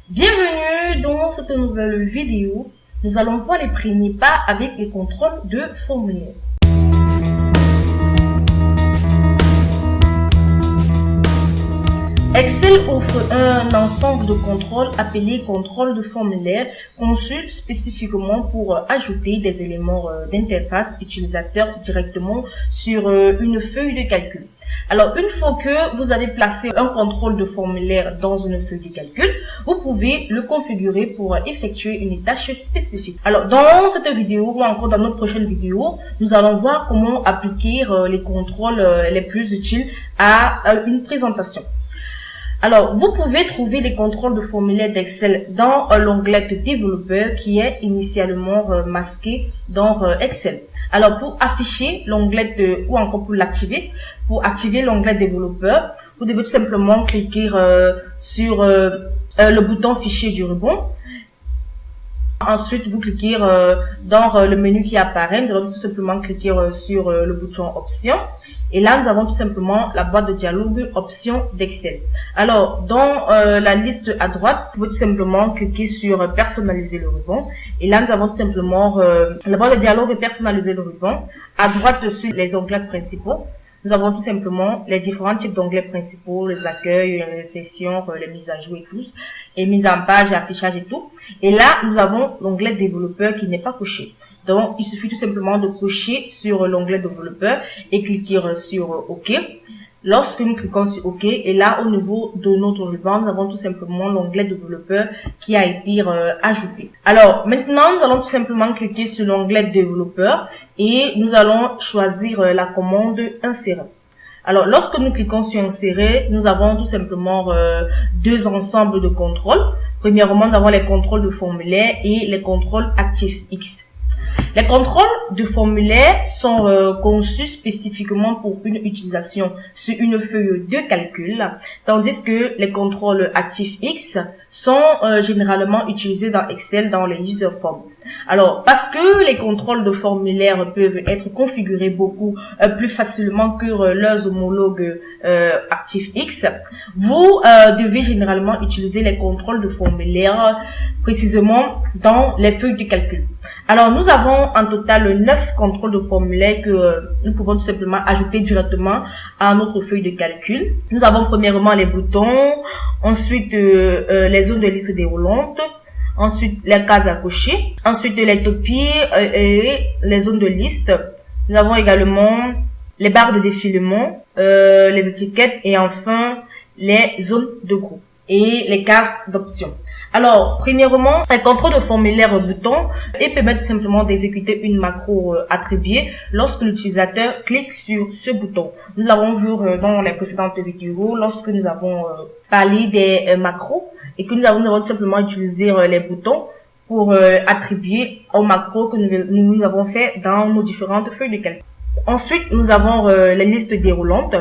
Bienvenue dans cette nouvelle vidéo. Nous allons voir les premiers pas avec les contrôles de formulaire. Excel offre un ensemble de contrôles appelés contrôles de formulaire conçus spécifiquement pour ajouter des éléments d'interface utilisateur directement sur une feuille de calcul. Alors, une fois que vous avez placé un contrôle de formulaire dans une feuille de calcul, vous pouvez le configurer pour effectuer une tâche spécifique. Alors, dans cette vidéo ou encore dans notre prochaine vidéo, nous allons voir comment appliquer les contrôles les plus utiles à une présentation. Alors, vous pouvez trouver les contrôles de formulaire d'Excel dans l'onglet de développeur qui est initialement masqué dans Excel. Alors, pour afficher l'onglet ou encore pour l'activer, pour activer l'onglet développeur, vous devez tout simplement cliquer sur le bouton fichier du ruban. Ensuite, vous cliquez dans le menu qui apparaît. Nous allons tout simplement cliquer sur le bouton options. Et là, nous avons tout simplement la boîte de dialogue options d'Excel. Alors, dans la liste à droite, vous pouvez tout simplement cliquer sur personnaliser le ruban. Et là, nous avons tout simplement la boîte de dialogue personnaliser le ruban. À droite, sur les onglets principaux, nous avons tout simplement les différents types d'onglets principaux, les accueils, les sessions, les mises à jour et tout, et mise en page, affichage et tout. Et là, nous avons l'onglet développeur qui n'est pas coché. Donc, il suffit tout simplement de cocher sur l'onglet développeur et cliquer sur OK. Lorsque nous cliquons sur OK, et là, au niveau de notre ruban, nous avons tout simplement l'onglet développeur qui a été ajouté. Alors, maintenant, nous allons tout simplement cliquer sur l'onglet développeur et nous allons choisir la commande insérer. Alors, lorsque nous cliquons sur insérer, nous avons tout simplement deux ensembles de contrôles. Premièrement, nous avons les contrôles de formulaire et les contrôles ActiveX. Les contrôles de formulaire sont conçus spécifiquement pour une utilisation sur une feuille de calcul, tandis que les contrôles ActiveX sont généralement utilisés dans Excel dans les user forms. Alors, parce que les contrôles de formulaire peuvent être configurés beaucoup plus facilement que leurs homologues ActiveX, vous devez généralement utiliser les contrôles de formulaire précisément dans les feuilles de calcul. Alors, nous avons en total 9 contrôles de formulaire que nous pouvons tout simplement ajouter directement à notre feuille de calcul. Nous avons premièrement les boutons, ensuite les zones de liste déroulantes, ensuite les cases à cocher, ensuite les topies et les zones de liste. Nous avons également les barres de défilement, les étiquettes et enfin les zones de groupe et les cases d'options. Alors, premièrement, les contrôles de formulaire bouton permettent tout simplement d'exécuter une macro attribuée lorsque l'utilisateur clique sur ce bouton. Nous l'avons vu dans les précédentes vidéos lorsque nous avons parlé des macros et que nous avons tout simplement utilisé les boutons pour attribuer aux macros que nous avons fait dans nos différentes feuilles de calcul. Ensuite, nous avons les listes déroulantes.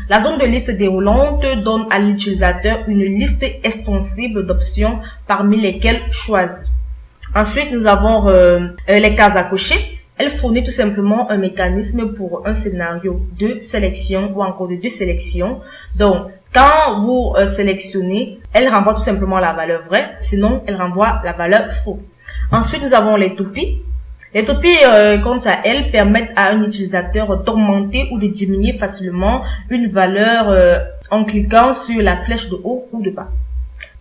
La zone de liste déroulante donne à l'utilisateur une liste extensible d'options parmi lesquelles choisir. Ensuite, nous avons les cases à cocher. Elle fournit tout simplement un mécanisme pour un scénario de sélection ou encore de désélection. Donc, quand vous sélectionnez, elle renvoie tout simplement la valeur vraie, sinon elle renvoie la valeur faux. Ensuite, nous avons les toupies. Les toupies, quant à elles, permettent à un utilisateur d'augmenter ou de diminuer facilement une valeur en cliquant sur la flèche de haut ou de bas.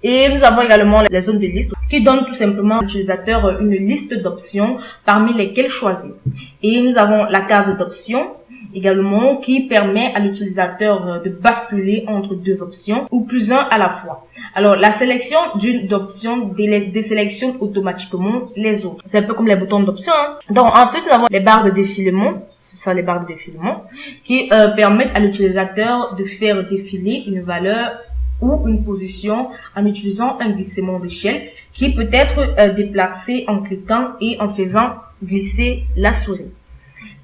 Et nous avons également les zones de liste qui donnent tout simplement à l'utilisateur une liste d'options parmi lesquelles choisir. Et nous avons la case d'options également qui permet à l'utilisateur de basculer entre deux options ou plusieurs à la fois. Alors, la sélection d'une option désélectionne automatiquement les autres. C'est un peu comme les boutons d'option. Donc, ensuite, nous avons les barres de défilement. Ce sont les barres de défilement qui permettent à l'utilisateur de faire défiler une valeur ou une position en utilisant un glissement d'échelle qui peut être déplacé en cliquant et en faisant glisser la souris.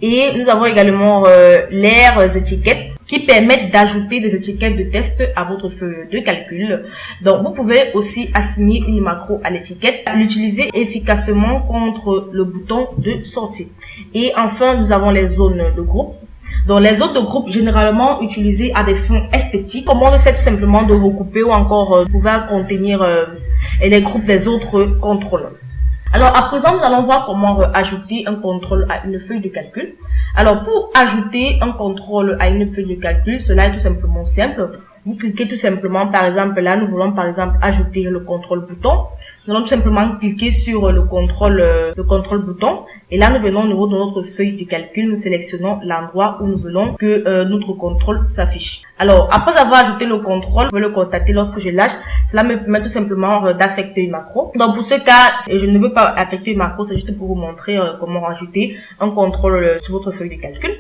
Et nous avons également les étiquettes qui permettent d'ajouter des étiquettes de test à votre feuille de calcul. Donc, vous pouvez aussi assigner une macro à l'étiquette, l'utiliser efficacement contre le bouton de sortie. Et enfin, nous avons les zones de groupe. Donc, les zones de groupe généralement utilisées à des fins esthétiques commandent tout simplement de recouper ou encore pouvoir contenir et les groupes des autres contrôles. Alors, à présent, nous allons voir comment ajouter un contrôle à une feuille de calcul. Alors, pour ajouter un contrôle à une feuille de calcul, cela est tout simplement simple. Vous cliquez tout simplement, par exemple, là, nous voulons par exemple ajouter le contrôle bouton. Nous allons tout simplement cliquer sur le contrôle bouton. Et là, nous venons au niveau de notre feuille de calcul, nous sélectionnons l'endroit où nous voulons que notre contrôle s'affiche. Alors, après avoir ajouté le contrôle, vous pouvez le constater lorsque je lâche, cela me permet tout simplement d'affecter une macro. Donc, pour ce cas, je ne veux pas affecter une macro, c'est juste pour vous montrer comment rajouter un contrôle sur votre feuille de calcul.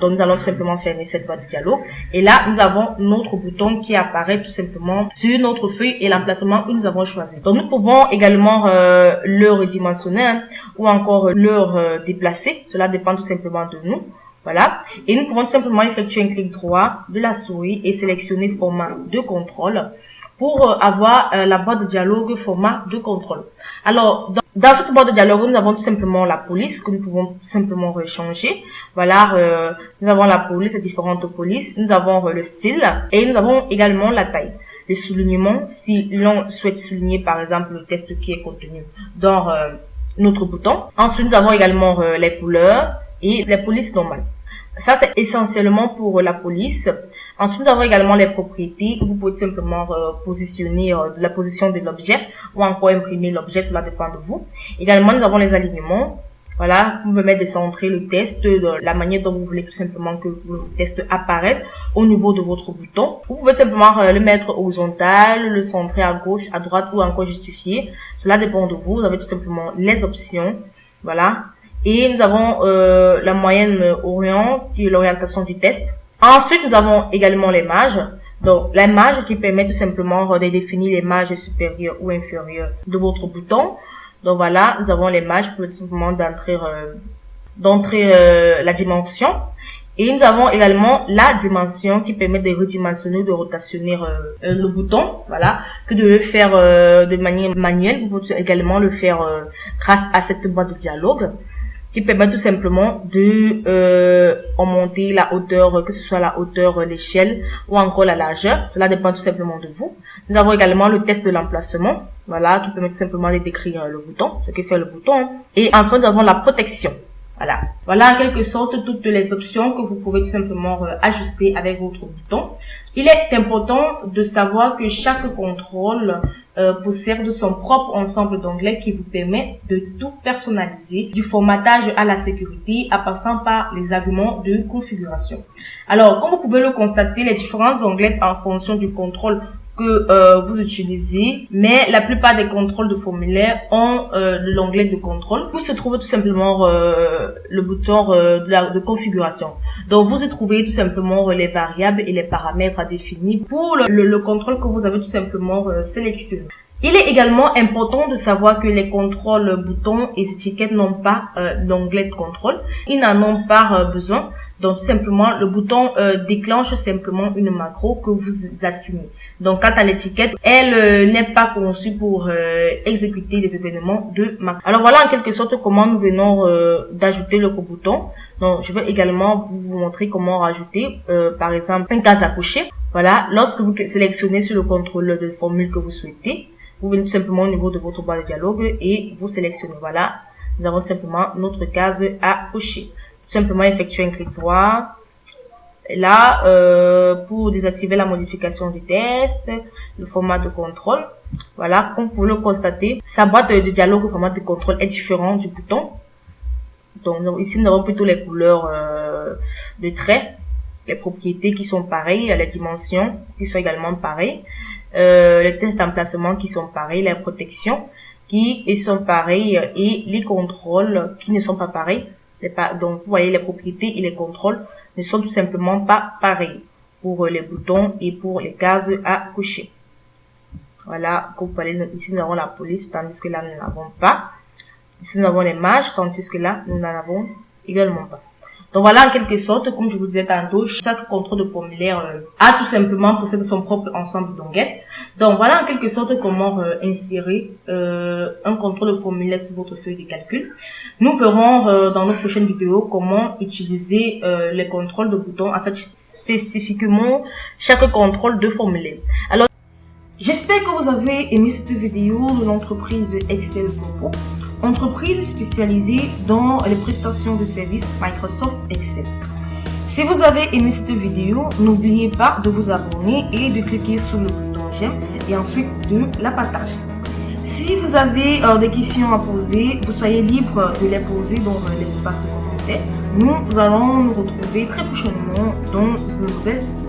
Donc, nous allons tout simplement fermer cette boîte de dialogue. Et là, nous avons notre bouton qui apparaît tout simplement sur notre feuille et l'emplacement où nous avons choisi. Donc, nous pouvons également le redimensionner ou encore le déplacer. Cela dépend tout simplement de nous. Voilà. Et nous pouvons tout simplement effectuer un clic droit de la souris et sélectionner format de contrôle pour avoir la boîte de dialogue format de contrôle. Alors, dans cette boîte de dialogue, nous avons tout simplement la police que nous pouvons tout simplement rechanger. Voilà, nous avons la police, les différentes polices. Nous avons le style et nous avons également la taille. Les soulignements, si l'on souhaite souligner par exemple le texte qui est contenu dans notre bouton. Ensuite, nous avons également les couleurs et les polices normales. Ça, c'est essentiellement pour la police. Ensuite, nous avons également les propriétés. Vous pouvez tout simplement positionner la position de l'objet ou encore imprimer l'objet, cela dépend de vous. Également, nous avons les alignements. Voilà, vous pouvez mettre de centrer le test de la manière dont vous voulez tout simplement que le test apparaisse au niveau de votre bouton. Vous pouvez simplement le mettre horizontal, le centrer à gauche, à droite ou encore justifier. Cela dépend de vous. Vous avez tout simplement les options. Voilà. Et nous avons la moyenne orient, qui est l'orientation du test. Ensuite, nous avons également les marges. Donc, la marge qui permet tout simplement de définir les marges supérieures ou inférieures de votre bouton. Donc voilà, nous avons les marges pour tout simplement d'entrer la dimension. Et nous avons également la dimension qui permet de redimensionner, de rotationner le bouton. Voilà, que de le faire de manière manuelle. Vous pouvez également le faire grâce à cette boîte de dialogue, qui permet tout simplement de augmenter la hauteur, que ce soit la hauteur, l'échelle ou encore la largeur. Cela dépend tout simplement de vous. Nous avons également le test de l'emplacement, voilà, qui permet tout simplement de décrire le bouton, ce que fait le bouton. Et enfin, nous avons la protection. Voilà. Voilà en quelque sorte toutes les options que vous pouvez tout simplement ajuster avec votre bouton. Il est important de savoir que chaque contrôle possède son propre ensemble d'onglets qui vous permet de tout personnaliser, du formatage à la sécurité, en passant par les arguments de configuration. Alors, comme vous pouvez le constater, les différents onglets en fonction du contrôle que vous utilisez, mais la plupart des contrôles de formulaire ont l'onglet de contrôle où se trouve tout simplement le bouton de configuration. Donc vous y trouvez tout simplement les variables et les paramètres à définir pour le contrôle que vous avez tout simplement sélectionné. Il est également important de savoir que les contrôles boutons et étiquettes n'ont pas d'onglet de contrôle. Ils n'en ont pas besoin. Donc tout simplement, le bouton déclenche simplement une macro que vous assignez. Donc quant à l'étiquette, elle n'est pas conçue pour exécuter des événements de macro. Alors voilà en quelque sorte comment nous venons d'ajouter le bouton. Donc je vais également vous montrer comment rajouter par exemple une case à cocher. Voilà, lorsque vous sélectionnez sur le contrôleur de formule que vous souhaitez, vous venez tout simplement au niveau de votre boîte de dialogue et vous sélectionnez. Voilà, nous avons tout simplement notre case à cocher. Tout simplement effectuer un clic droit. Là, pour désactiver la modification du test, le format de contrôle. Voilà, comme vous pouvez le constater, sa boîte de dialogue au format de contrôle est différent du bouton. Donc ici, nous avons plutôt les couleurs de traits, les propriétés qui sont pareilles, les dimensions qui sont également pareilles, les tests d'emplacement qui sont pareils, les protections qui sont pareilles et les contrôles qui ne sont pas pareils. Donc, vous voyez, les propriétés et les contrôles ne sont tout simplement pas pareils pour les boutons et pour les cases à cocher. Voilà, comme vous voyez, ici nous avons la police, tandis que là nous n'avons pas. Ici nous avons les marges, tandis que là nous n'en avons également pas. Donc voilà, en quelque sorte, comme je vous disais tantôt, chaque contrôle de formulaire a tout simplement possède son propre ensemble d'onglets. Donc voilà en quelque sorte comment insérer un contrôle de formulaire sur votre feuille de calcul. Nous verrons dans notre prochaine vidéo comment utiliser les contrôles de boutons, en fait spécifiquement chaque contrôle de formulaire. Alors, J'espère que vous avez aimé cette vidéo de l'entreprise Excel Global, entreprise spécialisée dans les prestations de services Microsoft Excel. Si vous avez aimé cette vidéo, n'oubliez pas de vous abonner et de cliquer sur le bouton j'aime et ensuite de la partager. Si vous avez des questions à poser, vous soyez libre de les poser dans l'espace commentaire. Nous allons nous retrouver très prochainement dans une nouvelle vidéo.